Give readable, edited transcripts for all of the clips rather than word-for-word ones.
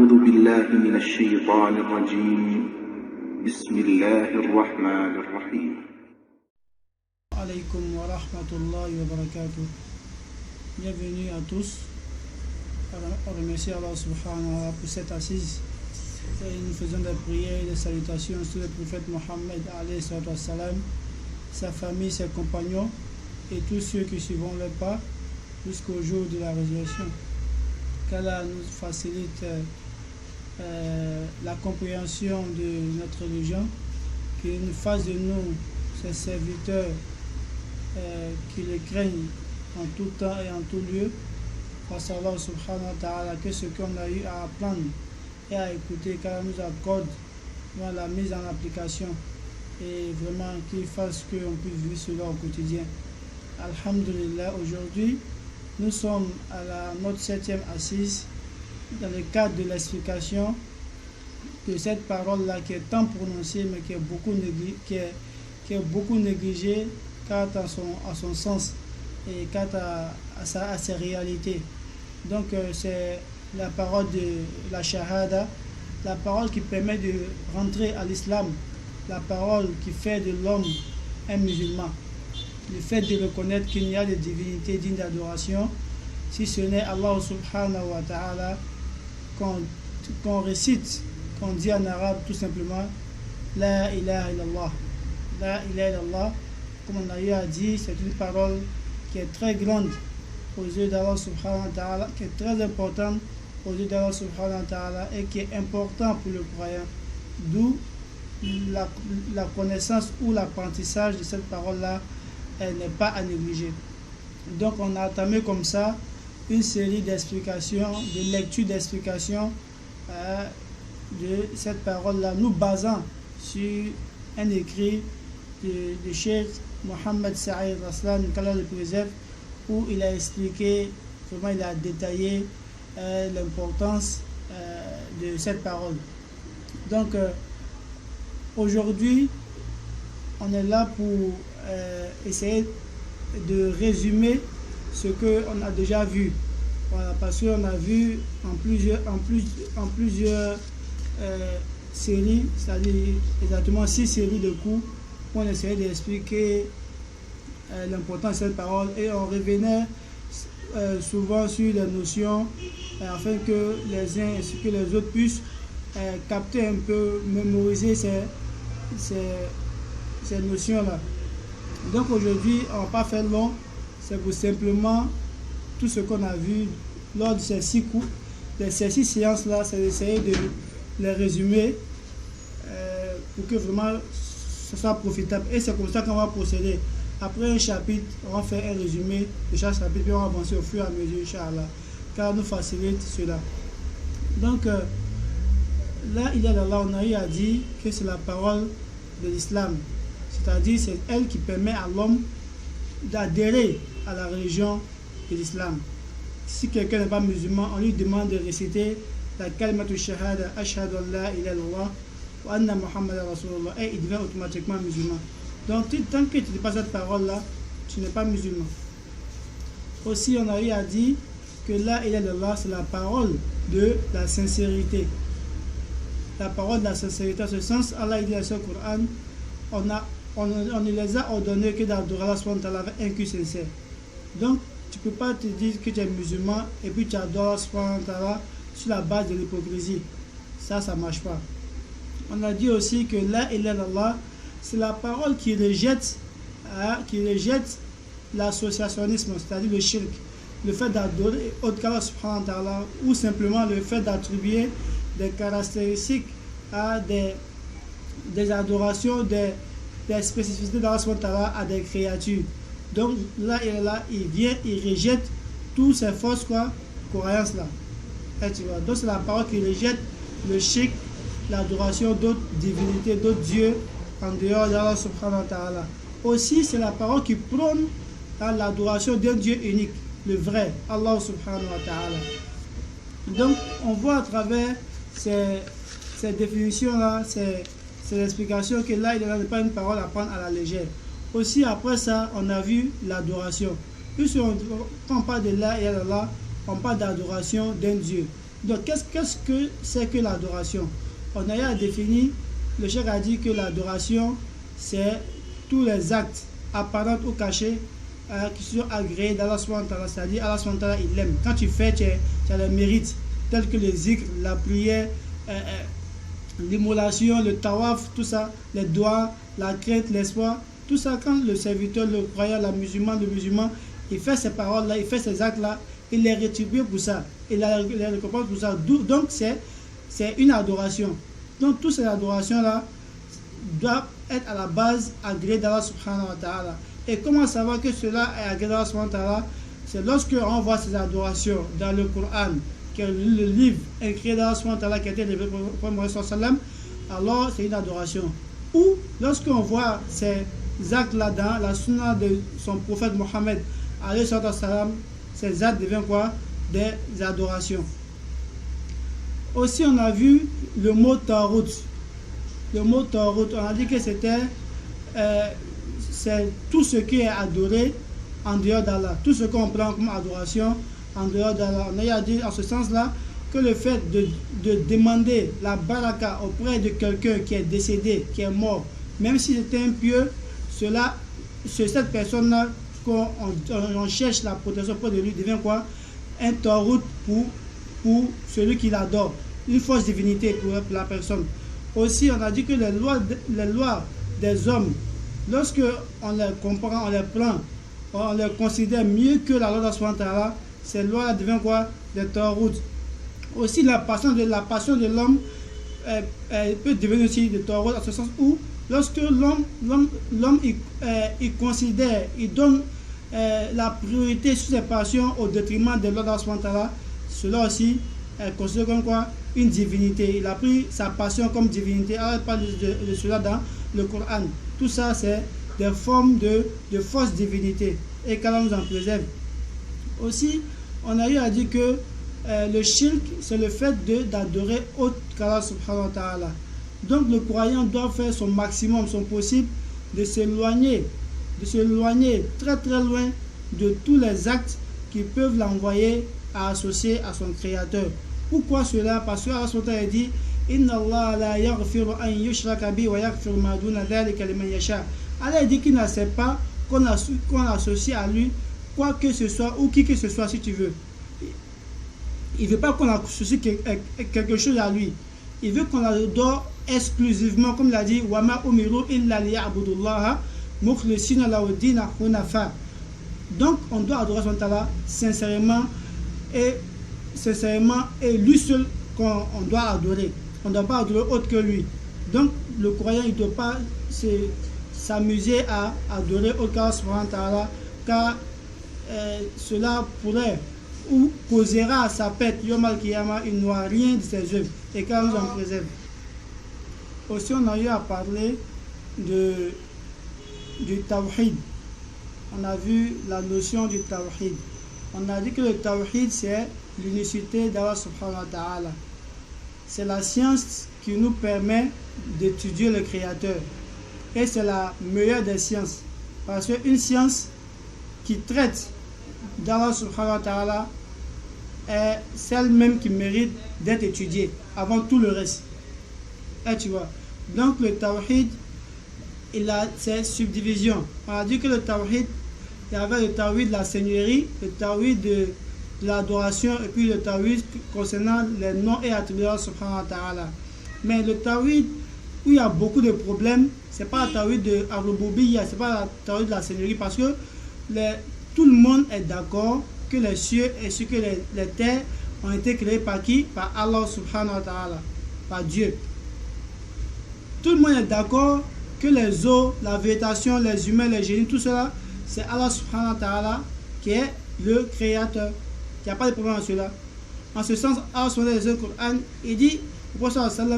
أعوذ بالله من الشيطان الرجيم بسم الله الرحمن الرحيم Alaykum wa rahmatullahi wa barakatuh. Bienvenue à tous. On remercie Allah subhanahu wa ta'ala pour cette assise. Et nous faisons des prières et des salutations sur le prophète Mohammed alayhi salam, sa famille, ses compagnons et tous ceux qui suivront leur pas jusqu'au jour de la résurrection. Qu'Allah nous facilite la compréhension de notre religion, qu'il nous fasse de nous ses serviteurs qui le craignent en tout temps et en tout lieu, face à Allah subhanahu wa ta'ala, que ce qu'on a eu à apprendre et à écouter, qu'Allah nous accorde la mise en application et vraiment qu'il fasse qu'on puisse vivre cela au quotidien. Alhamdulillah, aujourd'hui nous sommes à notre 7e assise dans le cadre de l'explication de cette parole-là qui est tant prononcée mais qui est beaucoup négligée quant à son sens et quant à ses réalités. Donc c'est la parole de la shahada, la parole qui permet de rentrer à l'islam, la parole qui fait de l'homme un musulman, le fait de reconnaître qu'il n'y a de divinité digne d'adoration si ce n'est Allah subhanahu wa ta'ala, qu'on récite, qu'on dit en arabe tout simplement La ilaha illallah. La ilaha illallah, comme on a eu à dire, c'est une parole qui est très grande aux yeux d'Allah subhanahu wa ta'ala, qui est très importante aux yeux d'Allah subhanahu wa ta'ala et qui est important pour le croyant. D'où la connaissance ou l'apprentissage de cette parole-là, elle n'est pas à négliger. Donc on a entamé comme ça une série d'explications, de lectures d'explications de cette parole-là, nous basant sur un écrit de Cheikh Mohammed Saïd Raslan, qu'Allah le préserve, où il a expliqué, vraiment il a détaillé l'importance de cette parole. Donc aujourd'hui, on est là pour essayer de résumer ce qu'on a déjà vu. Voilà, parce qu'on a vu en plusieurs séries, c'est-à-dire exactement 6 séries de cours, où on essayait d'expliquer l'importance de cette parole et on revenait souvent sur les notions afin que les uns ainsi que les autres puissent capter un peu, mémoriser ces notions-là. Donc aujourd'hui, on ne va pas faire long, c'est pour simplement tout ce qu'on a vu lors de ces 6 cours, de ces 6 séances-là, c'est d'essayer de les résumer pour que vraiment ce soit profitable. Et c'est comme ça qu'on va procéder. Après un chapitre, on va faire un résumé de chaque chapitre, puis on va avancer au fur et à mesure, Inch'Allah, car nous facilite cela. Donc, là, on a eu à dire que c'est la parole de l'islam. C'est-à-dire, c'est elle qui permet à l'homme d'adhérer à la religion de l'islam. Si quelqu'un n'est pas musulman, on lui demande de réciter la kalimatu shahada, ashhadu an la ilaha illallah wa anna muhammadan rasulullah, et il devient automatiquement musulman. Donc, tant que tu ne dis pas cette parole-là, tu n'es pas musulman. Aussi, on a eu à dire que la ilaha illallah, c'est la parole de la sincérité. La parole de la sincérité, en ce sens, Allah dit dans ce Coran, on ne les a ordonnés que d'adorer Allah subhanahu wa ta'ala avec un cœur sincère. Donc, tu ne peux pas te dire que tu es musulman et puis tu adores Allah subhanahu wa ta'ala sur la base de l'hypocrisie. Ça ne marche pas. On a dit aussi que la ilaha illallah, c'est la parole qui rejette l'associationnisme, c'est-à-dire le shirk, le fait d'adorer autre qu'Allah subhanahu wa ta'ala, ou simplement le fait d'attribuer des caractéristiques à des adorations, des spécificités d'Allah subhanahu wa ta'ala à des créatures. Donc là, il rejette toutes ces fausses croyances là. Donc c'est la parole qui rejette le shirk, l'adoration d'autres divinités, d'autres dieux en dehors d'Allah subhanahu wa ta'ala. Aussi, c'est la parole qui prône l'adoration d'un Dieu unique, le vrai, Allah subhanahu wa ta'ala. Donc, on voit à travers ces définitions-là, ces explications que là, il n'est pas une parole à prendre à la légère. Aussi, après ça, on a vu l'adoration. Quand on parle de là et là, on parle d'adoration d'un Dieu. Donc, qu'est-ce que c'est que l'adoration? On a défini, le cheikh a dit que l'adoration, c'est tous les actes apparents ou cachés qui sont agréés d'Allah subhanahu wa ta'ala, c'est-à-dire Allah subhanahu wa ta'ala, il l'aime. Quand tu fais, tu as le mérite, tels que le zikr, la prière, l'immolation, le tawaf, tout ça, les doigts, la crainte, l'espoir, tout ça, quand le serviteur, le croyant, le musulman, il fait ces paroles-là, il fait ces actes-là, il les rétribue pour ça, il les récompense pour ça. Donc, c'est une adoration. Donc, toutes ces adorations-là doivent être à la base agréées d'Allah subhanahu wa ta'ala. Et comment savoir que cela est agréé d'Allah subhanahu wa ta'ala? C'est lorsque on voit ces adorations dans le Coran, qui est le livre écrit d'Allah subhanahu wa ta'ala qui a été délivré par Mohammed sallallahu alayhi wa sallam, alors c'est une adoration. Ou lorsqu'on voit ces actes-là dans la sunna de son prophète Mohammed alayhi wa sallam, ces actes deviennent quoi? Des adorations. Aussi, on a vu le mot Tawhid. Le mot Tawhid, on a dit que c'est tout ce qui est adoré en dehors d'Allah. Tout ce qu'on prend comme adoration en dehors d'Allah. On a dit en ce sens-là que le fait de demander la baraka auprès de quelqu'un qui est décédé, qui est mort, même si c'était impieux, cette personne-là, quand on cherche la protection auprès de lui, devient quoi? Un tawhid pour celui qui l'adore, une fausse divinité pour la personne. Aussi, on a dit que les lois des hommes, lorsque on les comprend, on les prend, on les considère mieux que la loi d'Allah, ces lois deviennent quoi? Des tawhid. Aussi, la passion de l'homme peut devenir aussi des tawhid, en ce sens où lorsque l'homme il considère, il donne la priorité sur ses passions au détriment de l'ordre d'Allah, cela aussi est considéré comme quoi? Une divinité. Il a pris sa passion comme divinité. Allah parle de cela dans le Coran. Tout ça, c'est des formes de fausse divinité. Et qu'Allah nous en préserve. Aussi, on a eu à dire que le shirk, c'est le fait d'adorer autre qu'Allah subhanahu wa ta'ala. Donc le croyant doit faire son maximum, son possible, de s'éloigner très très loin de tous les actes qui peuvent l'envoyer à associer à son créateur. Pourquoi cela? Parce que Allah dit Inna Allah la yaghfiru an yushraka bi wa yaghfiru ma duna dhalika liman yasha. Allah dit qu'il n'accepte pas qu'on associe à lui quoi que ce soit ou qui que ce soit si tu veux. Il ne veut pas qu'on associe quelque chose à lui. Il veut qu'on adore exclusivement, comme il a dit wa ma umiru illa liya'budullaha mukhlisina lahu dina hunafa. Donc on doit adorer son Allah sincèrement et lui seul qu'on doit adorer. On ne doit pas adorer autre que lui. Donc le croyant il ne doit pas s'amuser à adorer autre qu'Allah subhanahu wa ta'ala, car cela pourrait ou causera à sa pète Yom al-Qiyamah, il n'aura rien de ses œuvres et qu'Allah nous en préserve. Aussi on a eu à parler du tawhid. On a vu la notion du tawhid. On a dit que le tawhid c'est l'unicité d'Allah subhanahu wa ta'ala. C'est la science qui nous permet d'étudier le créateur. Et c'est la meilleure des sciences. Parce qu'une science qui traite d'Allah subhanahu wa ta'ala est celle même qui mérite d'être étudiée avant tout le reste. Et tu vois. Donc le tawhid, il a ses subdivisions. On a dit que le tawhid, il y avait le tawhid de la seigneurie, le tawhid de l'adoration et puis le tawhid concernant les noms et attributs d'Allah subhanahu wa ta'ala. Mais le tawhid où il y a beaucoup de problèmes, c'est pas le tawhid de Ar-Rububiyya, c'est pas le tawhid de la seigneurie, parce que tout le monde est d'accord que les cieux ainsi que les terres ont été créés par qui? Par Allah subhanahu wa ta'ala, par Dieu. Tout le monde est d'accord que les eaux, la végétation, les humains, les génies, tout cela, c'est Allah subhanahu wa ta'ala qui est le créateur. Il n'y a pas de problème en cela. En ce sens, Allah subhanahu wa ta'ala, dans le Coran, il dit,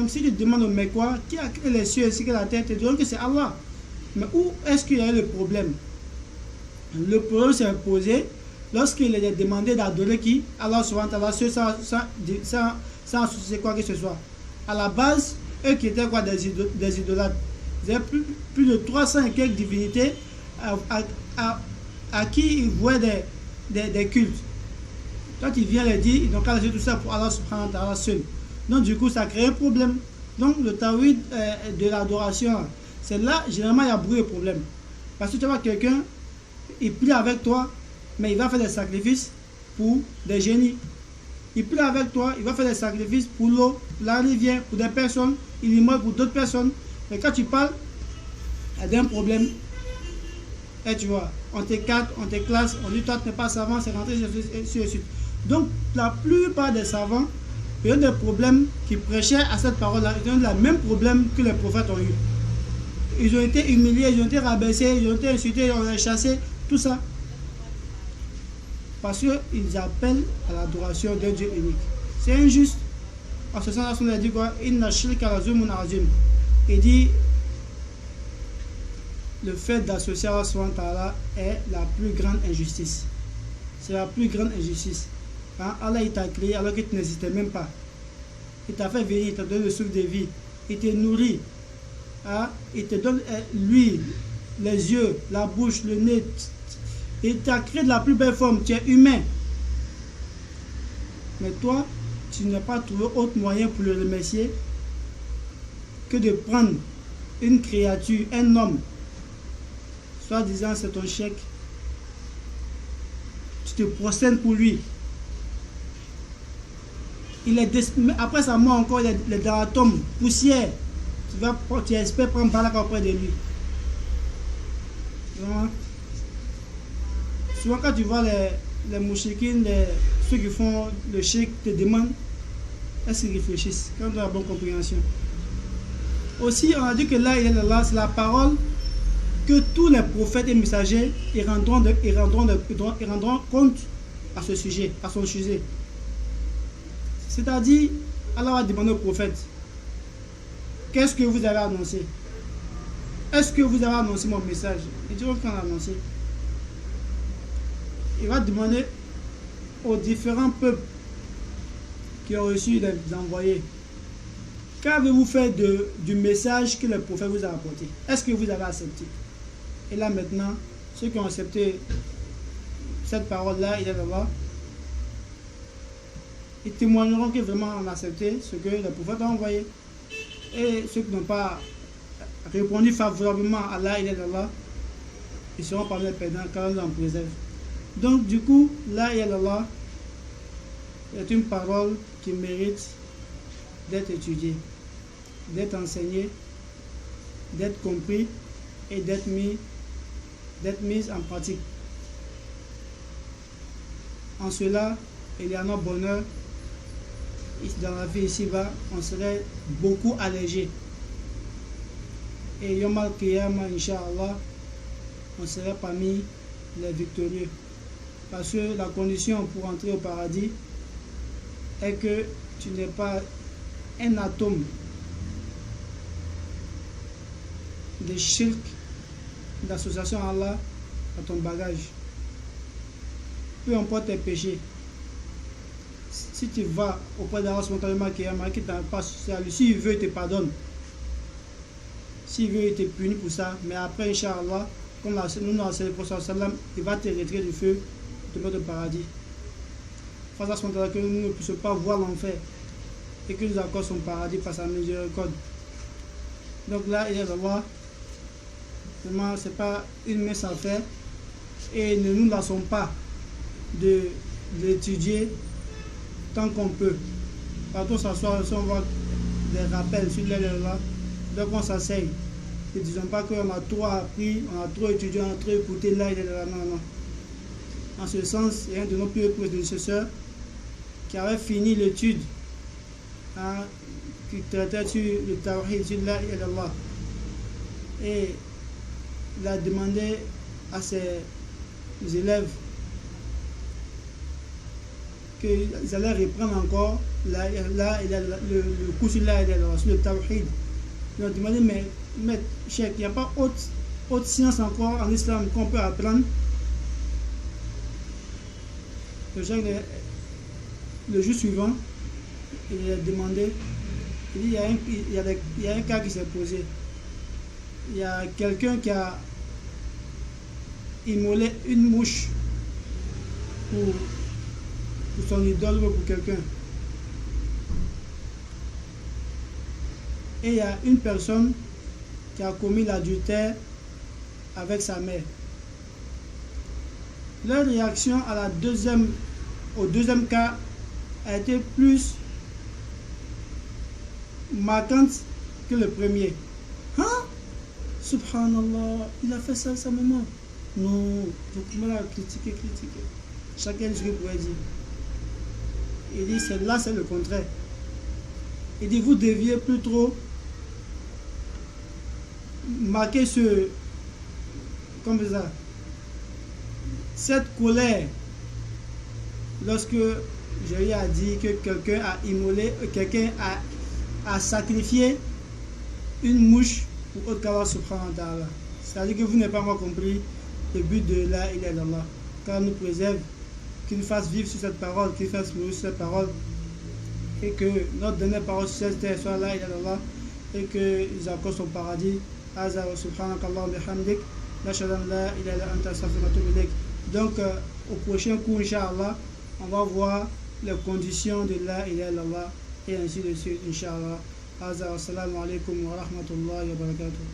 si tu demandes au Mekwa qui a créé les cieux ainsi que la terre, tu te diras que c'est Allah. Mais où est-ce qu'il y a eu le problème? Le problème s'est posé lorsqu'il est demandé d'adorer qui? Allah subhanahu wa ta'ala, sans associer quoi que ce soit. À la base, eux qui étaient quoi? Des idolâtres. Ils avaient plus de 300 et quelques divinités à qui ils vouaient des cultes. Toi, tu viens les dire, ils n'ont qu'à laisser tout ça pour Allah subhanahu wa ta'ala seul. Donc, du coup, ça crée un problème. Donc, le tawhid de l'adoration, c'est là, généralement, il y a beaucoup de problèmes. Parce que tu vois quelqu'un, il prie avec toi, mais il va faire des sacrifices pour des génies. Il prie avec toi, il va faire des sacrifices pour l'eau, la rivière, pour des personnes, il y meurt pour d'autres personnes. Mais quand tu parles, il y a un problème. Et tu vois, on t'écarte, on te classe, on dit toi tu n'es pas savant, c'est rentré, ainsi de suite. Donc, la plupart des savants, ils ont des problèmes qui prêchaient à cette parole-là. Ils ont le même problème que les prophètes ont eu. Ils ont été humiliés, ils ont été rabaissés, ils ont été insultés, ils ont été chassés, tout ça. Parce qu'ils appellent à l'adoration d'un Dieu unique. C'est injuste. En ce sens-là, on a dit quoi? Inna shirka la zulmun azim. Il dit le fait d'associer Allah subhanahu wa ta'ala est la plus grande injustice. C'est la plus grande injustice. Hein? Allah il t'a créé alors que tu n'existais même pas. Il t'a fait venir, il t'a donné le souffle de vie. Il te nourrit. Hein? Il te donne l'huile, les yeux, la bouche, le nez. Il t'a créé de la plus belle forme. Tu es humain. Mais toi, tu n'as pas trouvé autre moyen pour le remercier que de prendre une créature, un homme, soit disant c'est ton chèque, tu te procèdes pour lui. Après sa mort encore, il est dans la tombe, poussière. Tu espères prendre balak auprès de lui. Donc, souvent quand tu vois les mouchikines, ceux qui font le chèque te demandent, est-ce qu'ils réfléchissent quand on a la bonne compréhension. Aussi, on a dit que là, c'est la parole que tous les prophètes et messagers ils rendront compte à ce sujet, à son sujet. C'est-à-dire, Allah va demander aux prophètes, qu'est-ce que vous avez annoncé? Est-ce que vous avez annoncé mon message? Ils diront qu'on a annoncé. Il va demander aux différents peuples qui ont reçu les envoyés, qu'avez-vous fait du message que le prophète vous a apporté? Est-ce que vous avez accepté? Et là maintenant, ceux qui ont accepté cette parole-là, il est là-bas, ils témoigneront que vraiment on a accepté ce que le prophète a envoyé. Et ceux qui n'ont pas répondu favorablement à Allah, il est là-bas, ils seront parmi les perdants quand on en préserve. Donc du coup, là, il est là-bas, est une parole qui mérite d'être étudiée, d'être enseignée, d'être compris et d'être mise en pratique. En cela, il y a notre bonheur. Dans la vie ici-bas, on serait beaucoup allégé. Et Yom al-Qiyamah, Inch'Allah, on serait parmi les victorieux. Parce que la condition pour entrer au paradis est que tu n'es pas un atome de shirk, d'association à Allah à ton bagage. Peu importe tes péchés. Si tu vas auprès d'Allah spontanément qui t'a pas à lui, s'il veut, il te pardonne. S'il veut, il te punit pour ça. Mais après, Inch'Allah, comme nous avons enseigné le prophète, il va te retirer du feu, te mettre au paradis. Face à spontanément que nous ne puissions pas voir l'enfer et que nous accorde son paradis par sa miséricorde. Donc là, il est là-bas. Vraiment, ce n'est pas une mince affaire. Et ne nous lassons pas de l'étudier tant qu'on peut. Partout s'asseoir, si on voit des rappels sur les là, donc on s'asseye. Ne disons pas qu'on a trop appris, on a trop étudié, on a trop écouté là, il est là, non, non. En ce sens, il y a un de nos plus prédécesseurs qui avait fini l'étude, hein, qui traitait sur le tawhid, sur la ilaha illallah. Et il a demandé à ses élèves qu'ils allaient reprendre encore le cours sur la ilaha illallah, sur le tawhid. Ils ont demandé, mais cheikh, il n'y a pas autre science encore en islam qu'on peut apprendre. Le jour suivant, il a demandé, il dit, il y a un cas qui s'est posé. Il y a quelqu'un qui a immolé une mouche pour pour son idole ou pour quelqu'un. Et il y a une personne qui a commis l'adultère avec sa mère. Leur réaction au deuxième cas a été plus marquante que le premier. Hein? Subhanallah, il a fait ça à sa maman. Non, donc on l'a critiqué. Chacun dit ce qu'il pourrait dire. Il dit, là c'est le contraire. Il dit, vous deviez plus trop marquer cette colère lorsque je lui ai dit que quelqu'un a immolé, quelqu'un a sacrifié une mouche pour autre qu'Allah subhanahu wa ta'ala. C'est-à-dire que vous n'avez pas encore compris le but de la ilaha illallah. Qu'Allah nous préserve, qu'il nous fasse vivre sur cette parole, qu'il nous fasse mourir sur cette parole, et que notre dernière parole sur cette terre soit la ilaha illallah, et qu'il nous accorde son paradis. Azza wa subhanakallah bihamdik, nashhadu an la ilaha illa anta astaghfiruka wa atubu ilaik. Donc au prochain cours, Inch'Allah, on va voir les conditions de la ilaha illallah et ainsi de suite, Inch'Allah. Assalamu alaikum wa rahmatullahi wa barakatuh.